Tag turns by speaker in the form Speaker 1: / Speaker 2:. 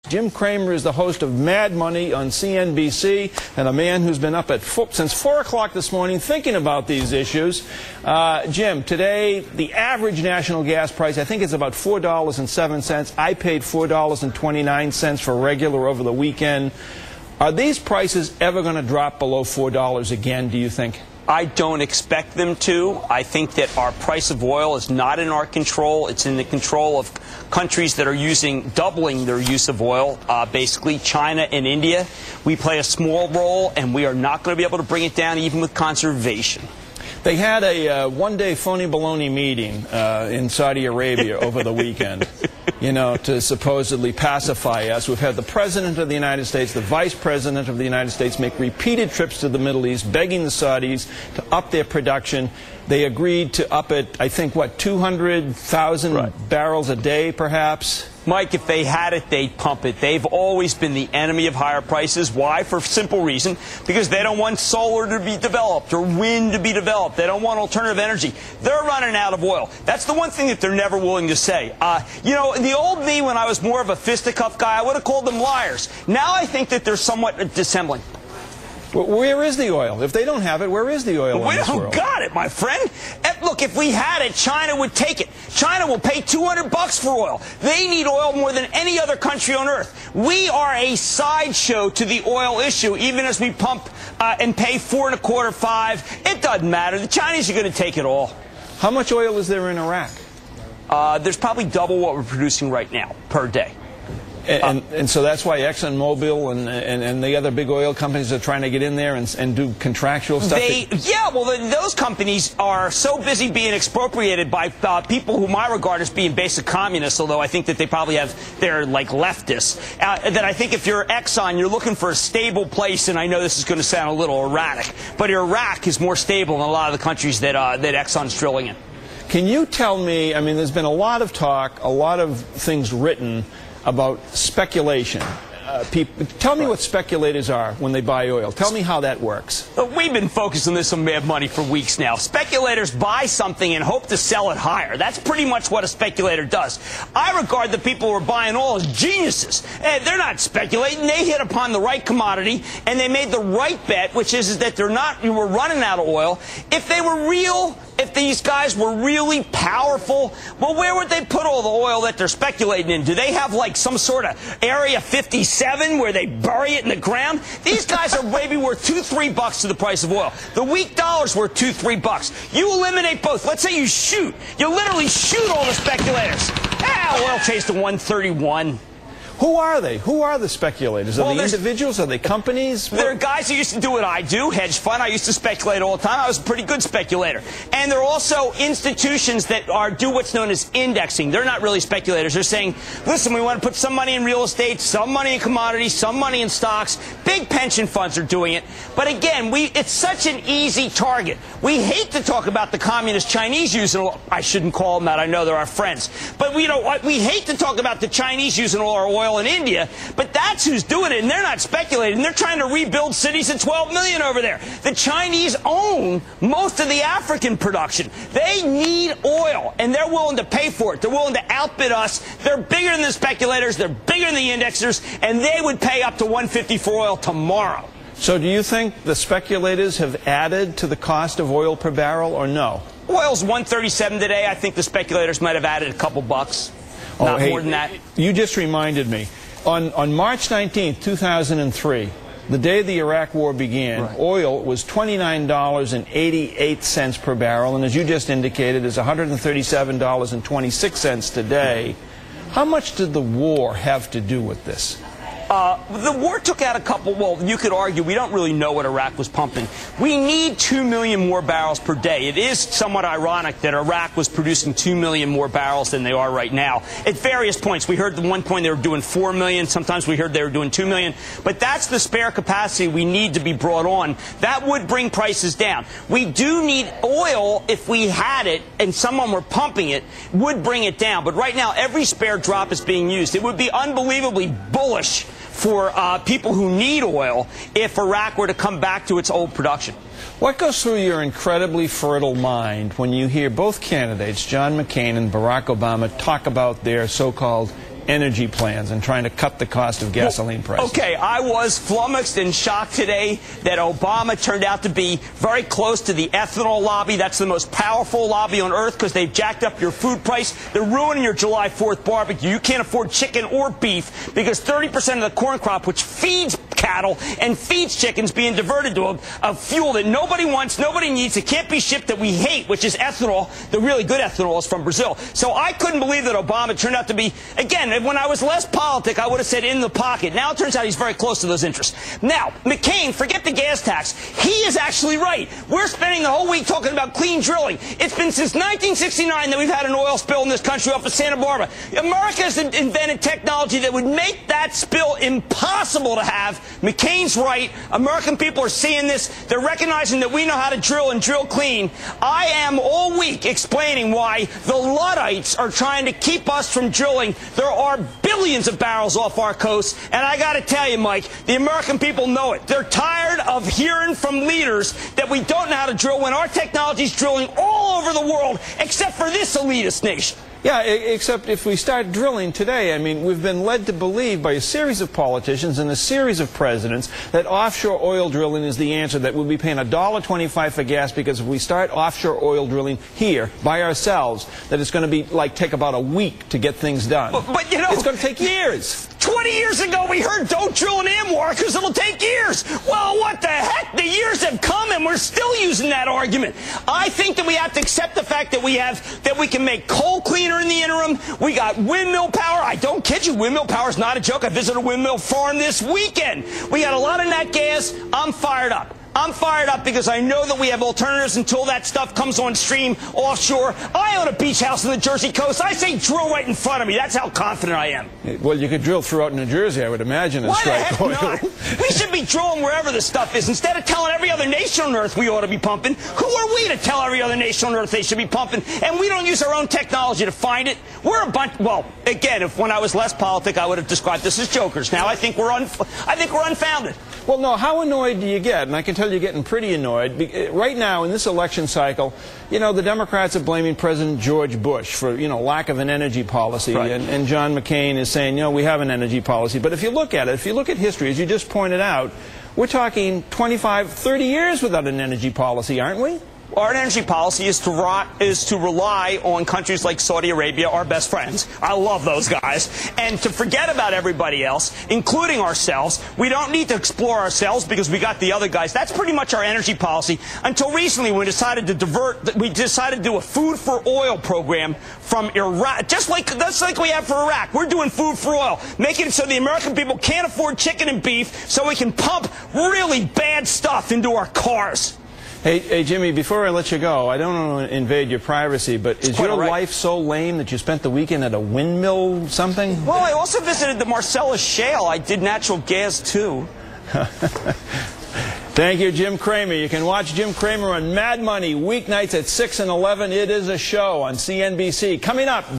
Speaker 1: Jim Cramer is the host of Mad Money on CNBC and a man who's been up since 4 o'clock this morning thinking about these issues. Jim, today the average national gas price, I think it's about $4.07. I paid $4.29 for regular over the weekend. Are these prices ever going to drop below $4 again, do you think?
Speaker 2: I don't expect them to. I think that our price of oil is not in our control. It's in the control of countries that are doubling their use of oil, basically China and India. We play a small role, and we are not going to be able to bring it down even with conservation.
Speaker 1: They had a one-day phony baloney meeting in Saudi Arabia over the weekend, you know, to supposedly pacify us. We've had the President of the United States, the Vice President of the United States make repeated trips to the Middle East, begging the Saudis to up their production. They agreed to up it, I think, what, 200,000 barrels a day, perhaps?
Speaker 2: Mike, if they had it, they'd pump it. They've always been the enemy of higher prices. Why? For a simple reason. Because they don't want solar to be developed or wind to be developed. They don't want alternative energy. They're running out of oil. That's the one thing that they're never willing to say. You know, the old me, when I was more of a fisticuff guy, I would have called them liars. Now I think that they're somewhat dissembling.
Speaker 1: Where is the oil? If they don't have it, where is the oil in this world?
Speaker 2: We don't got it, my friend. Look, if we had it, China would take it. China will pay $200 for oil. They need oil more than any other country on earth. We are a sideshow to the oil issue, even as we pump and pay $4.25, $5. It doesn't matter. The Chinese are going to take it all.
Speaker 1: How much oil is there in Iraq?
Speaker 2: There's probably double what we're producing right now per day.
Speaker 1: And so that's why ExxonMobil and the other big oil companies are trying to get in there and do contractual stuff?
Speaker 2: Yeah, well, those companies are so busy being expropriated by people whom I regard as being basic communists, although I think that they probably they're like leftists, that I think if you're Exxon, you're looking for a stable place, and I know this is going to sound a little erratic, but Iraq is more stable than a lot of the countries that Exxon's drilling in.
Speaker 1: Can you tell me, I mean, there's been a lot of talk, a lot of things written about speculation. Tell me what speculators are when they buy oil. Tell me how that works.
Speaker 2: We've been focused on this on Mad Money for weeks now. Speculators buy something and hope to sell it higher. That's pretty much what a speculator does. I regard the people who are buying oil as geniuses. They're not speculating. They hit upon the right commodity, and they made the right bet, which is that we're running out of oil. If they were real, if these guys were really powerful, well, where would they put all the oil that they're speculating in? Do they have like some sort of Area 57 where they bury it in the ground? These guys are maybe worth $2, $3 to the price of oil. The weak dollar's worth $2, $3. You eliminate both. Let's say you shoot. You literally shoot all the speculators. Oil chased to 131.
Speaker 1: Who are they? Who are the speculators? Are they individuals? Are they companies?
Speaker 2: There are guys who used to do what I do, hedge fund. I used to speculate all the time. I was a pretty good speculator. And there are also institutions that do what's known as indexing. They're not really speculators. They're saying, listen, we want to put some money in real estate, some money in commodities, some money in stocks. Big pension funds are doing it. But again, it's such an easy target. We hate to talk about the communist Chinese using oil. I shouldn't call them that. I know they're our friends. But we hate to talk about the Chinese using all our oil in India, but that's who's doing it, and they're not speculating. They're trying to rebuild cities at 12 million over there. The Chinese own most of the African production. They need oil, and they're willing to pay for it. They're willing to outbid us. They're bigger than the speculators. They're bigger than the indexers, and they would pay up to $150 for oil tomorrow.
Speaker 1: So do you think the speculators have added to the cost of oil per barrel, or no?
Speaker 2: Oil's $137 today. I think the speculators might have added a couple bucks. Not more than that.
Speaker 1: You just reminded me. On March 19th, 2003, the day the Iraq War began, oil was $29.88 per barrel, and as you just indicated, is $137.26 today. How much did the war have to do with this?
Speaker 2: The war took out a couple, well, you could argue we don't really know what Iraq was pumping. We need 2 million more barrels per day. It is somewhat ironic that Iraq was producing 2 million more barrels than they are right now. At various points, we heard at one point they were doing 4 million. Sometimes we heard they were doing 2 million. But that's the spare capacity we need to be brought on. That would bring prices down. We do need oil, if we had it and someone were pumping it, would bring it down. But right now, every spare drop is being used. It would be unbelievably bullish for people who need oil if Iraq were to come back to its old production.
Speaker 1: What goes through your incredibly fertile mind when you hear both candidates, John McCain and Barack Obama, talk about their so-called energy plans and trying to cut the cost of gasoline prices.
Speaker 2: Okay, I was flummoxed and shocked today that Obama turned out to be very close to the ethanol lobby. That's the most powerful lobby on earth because they've jacked up your food price. They're ruining your July 4th barbecue. You can't afford chicken or beef because 30% of the corn crop, which feeds cattle and feeds chickens, being diverted to a fuel that nobody wants, nobody needs, it can't be shipped, that we hate, which is ethanol. The really good ethanol is from Brazil. So I couldn't believe that Obama turned out to be, again, when I was less politic, I would have said in the pocket. Now it turns out he's very close to those interests. Now, McCain, forget the gas tax. He is actually right. We're spending the whole week talking about clean drilling. It's been since 1969 that we've had an oil spill in this country off of Santa Barbara. America has invented technology that would make that spill impossible to have. McCain's right. American people are seeing this. They're recognizing that we know how to drill and drill clean. I am all week explaining why the Luddites are trying to keep us from drilling. There are billions of barrels off our coast, and I got to tell you, Mike, the American people know it. They're tired of hearing from leaders that we don't know how to drill when our technology's drilling all over the world, except for this elitist nation.
Speaker 1: Yeah, except if we start drilling today, I mean, we've been led to believe by a series of politicians and a series of presidents that offshore oil drilling is the answer, that we'll be paying $1.25 for gas because if we start offshore oil drilling here by ourselves, that it's going to be like take about a week to get things done.
Speaker 2: But you know,
Speaker 1: it's going to take years.
Speaker 2: 20 years ago, we heard don't drill in AMWR because it'll take years. Well, what the heck? The years have come, and we're still using that argument. I think that we have to accept the fact that we can make coal cleaner in the interim. We got windmill power. I don't kid you. Windmill power is not a joke. I visited a windmill farm this weekend. We got a lot of nat gas. I'm fired up. I'm fired up because I know that we have alternatives until that stuff comes on stream offshore. I own a beach house on the Jersey coast. I say drill right in front of me. That's how confident I am.
Speaker 1: Well, you could drill throughout New Jersey, I would imagine, and strike oil.
Speaker 2: Why the heck not? We should be drilling wherever the stuff is. Instead of telling every other nation on earth we ought to be pumping, who are we to tell every other nation on earth they should be pumping? And we don't use our own technology to find it. We're a bunch. Well, again, when I was less politic, I would have described this as jokers. Now I think we're unfounded.
Speaker 1: Well, no, how annoyed do you get? And I can tell you're getting pretty annoyed. Right now, in this election cycle, you know, the Democrats are blaming President George Bush for, you know, lack of an energy policy.
Speaker 2: Right.
Speaker 1: And John McCain is saying, you know, we have an energy policy. But if you look at it, if you look at history, as you just pointed out, we're talking 25, 30 years without an energy policy, aren't we?
Speaker 2: Our energy policy is to rely on countries like Saudi Arabia, our best friends. I love those guys. And to forget about everybody else, including ourselves. We don't need to explore ourselves because we got the other guys. That's pretty much our energy policy. Until recently, we decided to do a food for oil program from Iraq. Just like we have for Iraq. We're doing food for oil, making it so the American people can't afford chicken and beef so we can pump really bad stuff into our cars.
Speaker 1: Hey, Jimmy, before I let you go, I don't want to invade your privacy, but is your life so lame that you spent the weekend at a windmill something?
Speaker 2: Well, I also visited the Marcellus Shale. I did natural gas, too.
Speaker 1: Thank you, Jim Cramer. You can watch Jim Cramer on Mad Money weeknights at 6 and 11. It is a show on CNBC. Coming up.